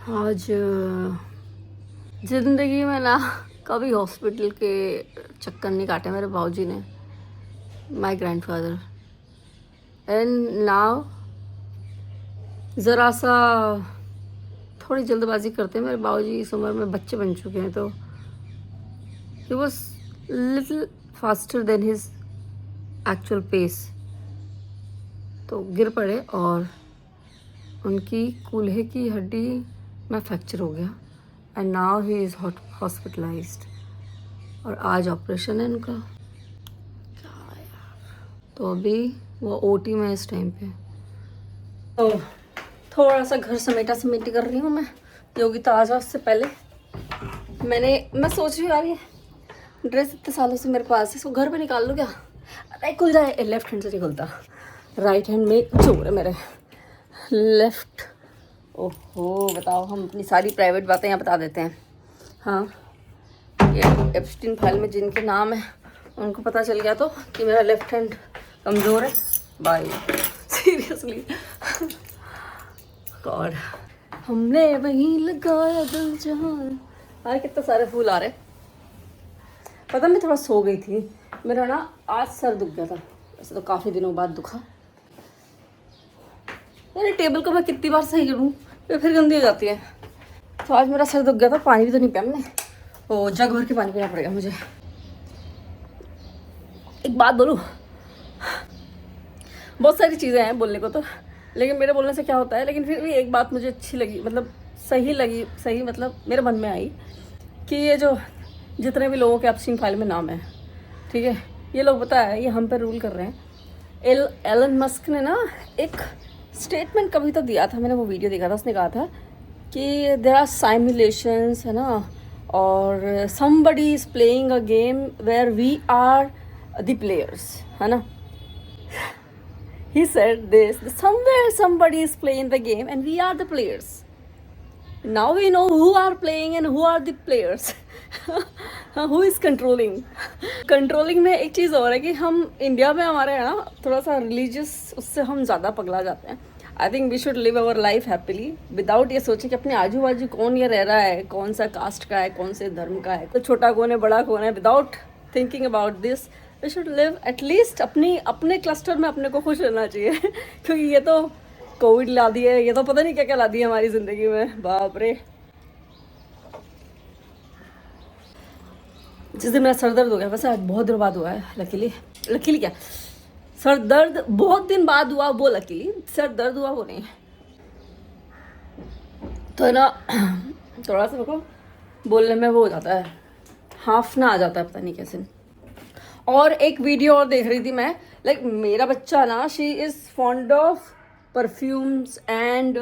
आज ज़िंदगी में ना कभी हॉस्पिटल के चक्कर नहीं काटे मेरे बाबूजी ने, माय ग्रैंडफादर। एंड नाउ ज़रा सा थोड़ी जल्दबाजी करते हैं मेरे बाबूजी, इस उम्र में बच्चे बन चुके हैं, तो he was little faster than his actual pace. तो गिर पड़े और उनकी कूल्हे की हड्डी में फ्रैक्चर हो गया and now he is hospitalised. और आज ऑपरेशन है उनका। क्या यार, तो अभी वो ओटी में इस टाइम पे। तो थोड़ा सा घर समेटी कर रही हूँ मैं। योगिता आ जाए उससे पहले मैं सोच रही हूँ यार, ये ड्रेस इतने सालों से मेरे पास है, इसको घर पे निकाल लूँ क्या? अरे खुल जाए, लेफ्ट हैंड से नहीं खुलता, राइट हैंड में चोर है मेरे, लेफ्ट। ओहो बताओ, हम अपनी सारी प्राइवेट बातें यहाँ बता देते हैं। हाँ, ये एप्स्टीन फाइल में जिनके नाम है उनको पता चल गया तो कि मेरा लेफ्ट हैंड कमज़ोर है बाय, सीरियसली। गॉड, हमने वहीं लगाया दिल जहान। आज कितने सारे फूल आ रहे। पता मैं थोड़ा सो गई थी, मेरा ना आज सर दुख गया था, वैसे तो काफ़ी दिनों बाद दुखा। मेरे टेबल को मैं कितनी बार सही करूँ फिर गंदी हो जाती है। तो आज मेरा सर दुख गया था, पानी भी तो नहीं पिया मैंने, तो जग भर के पानी पीना पड़ेगा मुझे। एक बात बोलूँ, बहुत सारी चीज़ें हैं बोलने को तो, लेकिन मेरे बोलने से क्या होता है, लेकिन फिर भी एक बात मुझे अच्छी लगी, मतलब सही मतलब मेरे मन में आई कि ये जो जितने भी लोगों के एप्स्टीन फाइल में नाम है, ठीक है, ये लोग पता है ये हम पे रूल कर रहे हैं। एलन मस्क ने ना एक स्टेटमेंट कभी तो दिया था, मैंने वो वीडियो देखा था, उसने कहा था कि देयर आर साइमुलेशंस, है ना, और somebody is playing a game where we are the players, है ना। He said this, somewhere somebody is playing the game and we are the players. Now we know who are playing and who are the players. Who is controlling? Controlling में एक चीज़ और है कि हम India में हमारे है ना थोड़ा सा रिलीजियस, उससे हम ज़्यादा पगला जाते हैं। I think we should live our life happily without ये सोचे कि अपने आजू बाजू कौन ये रह रहा है, कौन सा कास्ट का है, कौन से धर्म का है, तो छोटा कौन है बड़ा कौन है। Without thinking about this we should live at least अपने क्लस्टर में अपने को खुश रहना चाहिए। क्योंकि ये तो कोविड ला दी है, ये तो पता नहीं क्या क्या ला दी है हमारी ज़िंदगी में, बाप रे। जिस दिन मेरा सर दर्द हो गया, वैसे आज बहुत दिनों बाद हुआ है, लकीली क्या, सर दर्द बहुत दिन बाद हुआ वो लकीली, सर दर्द हुआ वो नहीं। तो है ना थोड़ा सा मेरे को बोलने में वो हो जाता है, हाफ ना आ जाता है, पता नहीं कैसे। और एक वीडियो और देख रही थी मैं, लाइक मेरा बच्चा ना, she is fond of perfumes and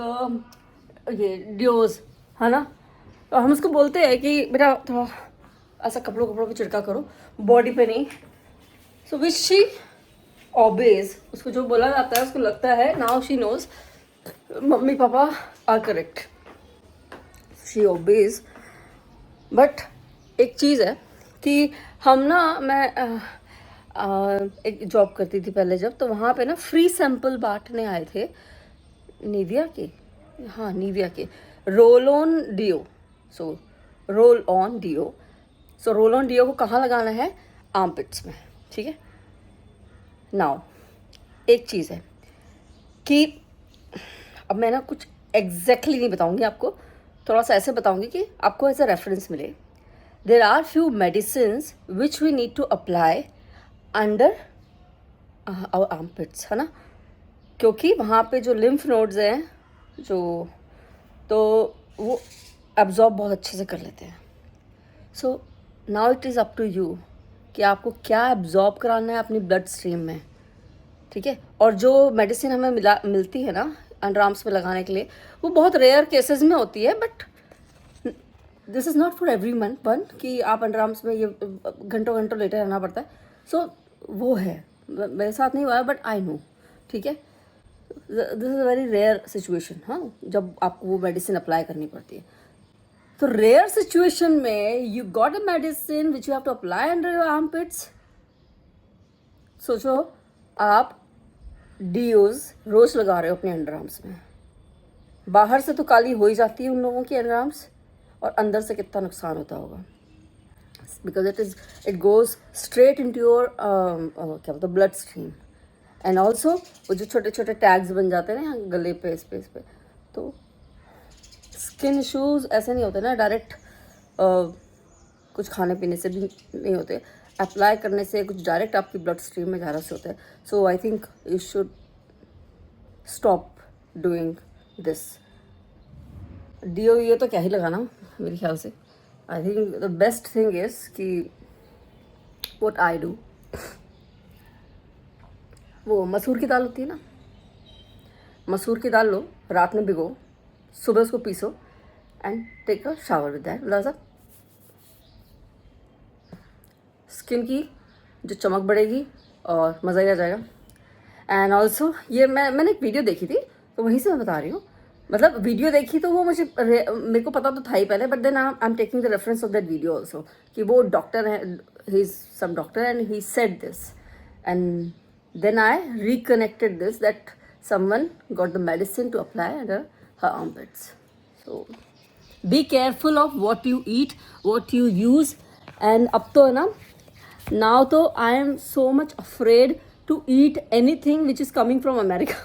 ये डियोज, है ना। तो हम उसको बोलते हैं कि बेटा थोड़ा ऐसा कपड़ों पे छिड़का करो, बॉडी पे नहीं। सो विच शी ऑबेज, उसको जो बोला जाता है उसको लगता है now she knows mummy papa are correct, she obeys. But एक चीज़ है कि हम ना, मैं एक जॉब करती थी पहले जब, तो वहाँ पे ना फ्री सैंपल बांटने आए थे निविया के, हाँ निविया के roll on deo. So roll on deo, so roll on deo को कहाँ लगाना है? आर्मपिट्स में, ठीक है। नाउ एक चीज़ है कि अब मैं ना कुछ एग्जैक्टली नहीं बताऊंगी आपको, थोड़ा सा ऐसे बताऊंगी कि आपको ऐसा रेफरेंस मिले। There are few medicines which we need to apply under our armpits, है ना, क्योंकि वहाँ पे जो लिम्फ नोड्स हैं जो, तो वो एब्जॉर्ब बहुत अच्छे से कर लेते हैं। So now it is up to you कि आपको क्या एब्जॉर्ब कराना है अपनी ब्लड स्ट्रीम में, ठीक है। और जो मेडिसिन हमें मिलती है ना अंडर आर्म्स में लगाने के लिए, वो बहुत रेयर केसेस में होती है, but this is not for every one कि आप अंडर आर्म्स में ये घंटों लेटे रहना पड़ता है। सो वो है, मेरे साथ नहीं हुआ है बट आई नो, ठीक है। This is a very rare situation, हाँ, जब आपको वो मेडिसिन अप्लाई करनी पड़ती है। तो रेयर सिचुएशन में you got a medicine which you have to apply under your armpits. सोचो आप डीओज रोज लगा रहे हो अपने अंडर आर्म्स में, बाहर से तो काली हो ही जाती है उन लोगों की अंडरआर्म्स, और अंदर से कितना नुकसान होता होगा, because it goes straight into your क्या बोलते ब्लड स्ट्रीम। एंड ऑल्सो वो जो छोटे छोटे टैग्स बन जाते हैं ना यहाँ गले पे, इस पे, तो स्किन इशूज़ ऐसे नहीं होते ना डायरेक्ट, कुछ खाने पीने से भी नहीं होते, अप्लाई करने से कुछ डायरेक्ट आपकी ब्लड स्ट्रीम में जाने से होता है। So I think you should stop doing this. Deo तो क्या ही लगाना मेरे ख्याल से। I think the best thing is कि व्हाट आई डू, वो मसूर की दाल होती है ना, मसूर की दाल लो, रात में भिगो, सुबह उसको पीसो and take a shower with that. लाजा स्किन की जो चमक बढ़ेगी और मज़ा ही आ जाएगा। एंड ऑल्सो ये मैंने एक वीडियो देखी थी, तो वहीं से मैं बता रही हूँ। मतलब वीडियो देखी तो वो मेरे को पता तो था ही पहले, but then I am taking the reference of that video also, कि वो डॉक्टर है, he is some doctor and he said this, and then I reconnected this that someone got the medicine to apply under her armpits. So be careful of what you eat, what you use. And अब तो है ना, now तो I am so much afraid to eat anything which is coming from America.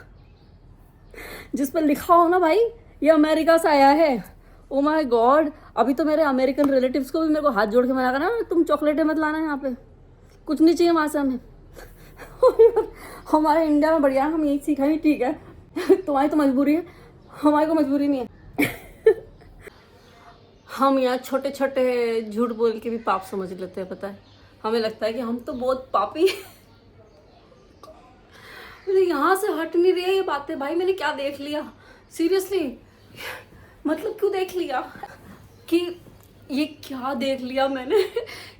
जिस पर लिखा हो ना भाई ये अमेरिका से आया है, ओ माय गॉड। अभी तो मेरे अमेरिकन रिलेटिव्स को भी मेरे को हाथ जोड़ के मना करना, तुम चॉकलेटें मत लाना यहाँ पे, कुछ नहीं चाहिए वहाँ से हमें। हमारे इंडिया में बढ़िया, हम यही सीखा ही ठीक है, तुम्हारी तो मजबूरी है, हमारी को मजबूरी नहीं है। हम यहाँ छोटे छोटे झूठ बोल के भी पाप समझ लेते हैं, पता है, हमें लगता है कि हम तो बहुत पापी हैं। यहाँ से हट नहीं रही है ये बातें भाई। मैंने क्या देख लिया सीरियसली, मतलब क्यों देख लिया कि ये क्या देख लिया मैंने,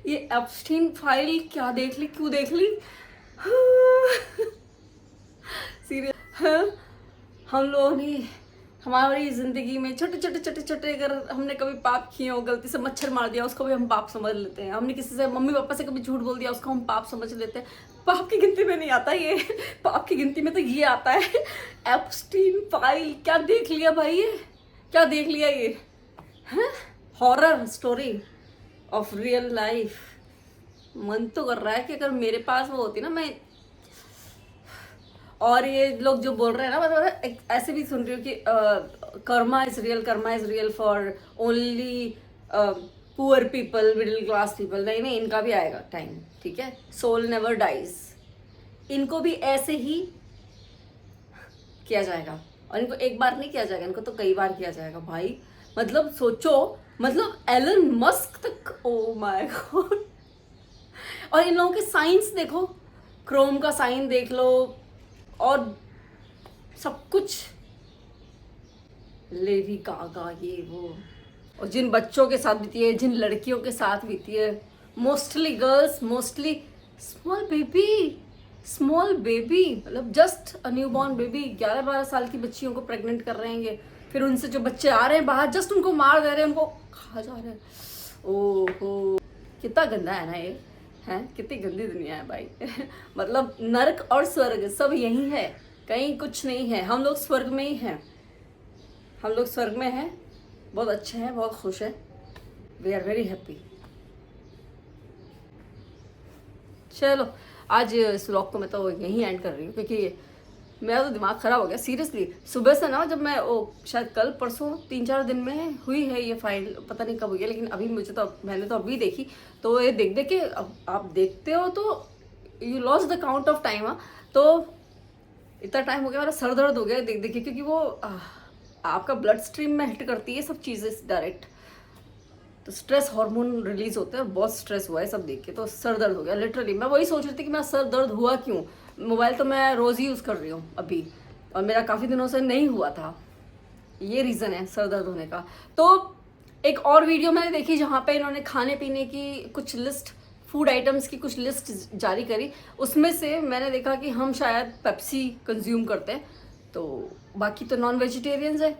ये एप्स्टीन फाइल क्या देख ली, क्यों देख ली। सीरियस हम लोगों ने हमारी ज़िंदगी में छोटे अगर हमने कभी पाप किए हो, गलती से मच्छर मार दिया उसको भी हम पाप समझ लेते हैं, हमने किसी से मम्मी पापा से कभी झूठ बोल दिया उसको हम पाप समझ लेते हैं। पाप की गिनती में नहीं आता ये, पाप की गिनती में तो ये आता है एप्स्टीन फाइल। क्या देख लिया भाई, ये क्या देख लिया, ये है horror story of real life. मन तो कर रहा है कि अगर मेरे पास वो होती ना, मैं, और ये लोग जो बोल रहे हैं ना, मतलब ऐसे भी सुन रही हूँ कि Karma is real for only poor people, middle class people. नहीं, इनका भी आएगा टाइम, ठीक है, सोल नेवर डाइज। इनको भी ऐसे ही किया जाएगा, और इनको एक बार नहीं किया जाएगा, इनको तो कई बार किया जाएगा भाई। मतलब सोचो, मतलब एलन मस्क तक, ओ माय गॉड। और इन लोगों के साइंस देखो, क्रोम का साइन देख लो, और सब कुछ लेडी गागा ये वो। और जिन बच्चों के साथ बीती है, जिन लड़कियों के साथ बीती है, mostly girls, mostly small baby, मतलब just a newborn baby, 11-12 साल की बच्चियों को प्रेग्नेंट कर रहे हैं। फिर उनसे जो बच्चे आ रहे हैं बाहर, जस्ट उनको मार दे रहे हैं, उनको खा जा रहे हैं। ओहो, कितना गंदा है ना ये, हैं, कितनी गंदी दुनिया है भाई। मतलब नर्क और स्वर्ग सब यही है, कहीं कुछ नहीं है। हम लोग स्वर्ग में ही हैं, हम लोग स्वर्ग में हैं, बहुत अच्छे हैं, बहुत खुश हैं, वी आर वेरी हैप्पी। चलो आज इस व्लॉग को मैं तो यहीं एंड कर रही हूँ, क्योंकि मेरा तो दिमाग ख़राब हो गया सीरियसली। सुबह से ना, जब मैं शायद कल परसों 3-4 दिन में हुई है ये फाइल, पता नहीं कब हुई है, लेकिन अभी मैंने तो अभी देखी, तो ये देख के आप देखते हो तो you loss the count of time. तो इतना टाइम हो गया, मेरा सर दर्द हो गया देख के, क्योंकि वो आपका ब्लड स्ट्रीम में हिट करती है सब चीज़ें डायरेक्ट, तो स्ट्रेस हार्मोन रिलीज होते हैं, बहुत स्ट्रेस हुआ है सब देख के, तो सर दर्द हो गया लिटरली। मैं वही सोच रही थी कि मेरा सर दर्द हुआ क्यों। मोबाइल तो मैं रोज़ ही यूज़ कर रही हूँ अभी, और मेरा काफ़ी दिनों से नहीं हुआ था, ये रीज़न है सर दर्द होने का। तो एक और वीडियो मैंने देखी जहाँ पे इन्होंने खाने पीने की कुछ लिस्ट, फूड आइटम्स की कुछ लिस्ट जारी करी, उसमें से मैंने देखा कि हम शायद पेप्सी कंज्यूम करते हैं, तो बाकी तो नॉन वेजिटेरियंस है।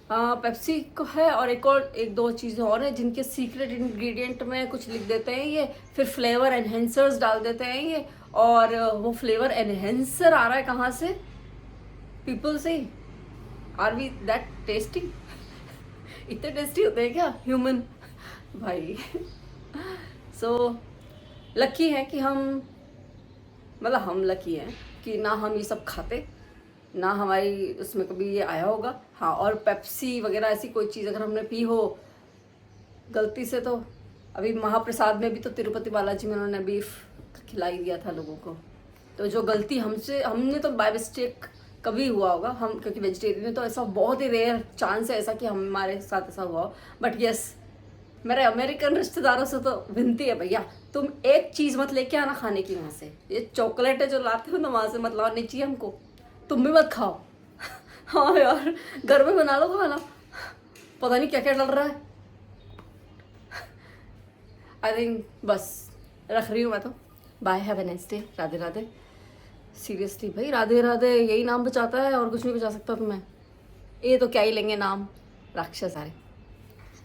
पेप्सी को है, और एक दो चीज़ें और हैं जिनके सीक्रेट इंग्रेडिएंट में कुछ लिख देते हैं ये, फिर फ्लेवर एनहेंसर्स डाल देते हैं ये, और वो फ्लेवर एनहेंसर आ रहा है कहाँ से, पीपल से, आर वी दैट टेस्टी? इतने टेस्टी होते हैं क्या ह्यूमन भाई? सो लकी है कि हम लकी हैं कि ना हम ये सब खाते, ना हमारी उसमें कभी ये आया होगा। हाँ, और पेप्सी वगैरह ऐसी कोई चीज़ अगर हमने पी हो गलती से, तो अभी महाप्रसाद में भी तो तिरुपति बालाजी में उन्होंने बीफ खिलाई दिया था लोगों को। तो जो गलती हमने तो बाय मिस्टेक कभी हुआ होगा, हम क्योंकि वेजिटेरियन है तो ऐसा बहुत ही रेयर चांस है ऐसा कि हमारे साथ ऐसा हुआ हो। बट यस, मेरे अमेरिकन रिश्तेदारों से तो विनती है भैया, तुम एक चीज़ मत लेके आना खाने की वहाँ से। ये चॉकलेट है जो लाते हो ना वहाँ से मत लाओ, नहीं चाहिए हमको, तुम भी मत खाओ। हाँ यार, घर में बना लो खाना, पता नहीं क्या क्या डल रहा है। आई थिंक बस रख रही हूँ मैं तो। Bye, have a nice day. Radhe Radhe. Seriously भाई, राधे राधे यही नाम बचाता है और कुछ नहीं बचा सकता तुम्हें। ये तो क्या ही लेंगे नाम, राक्षस सारे।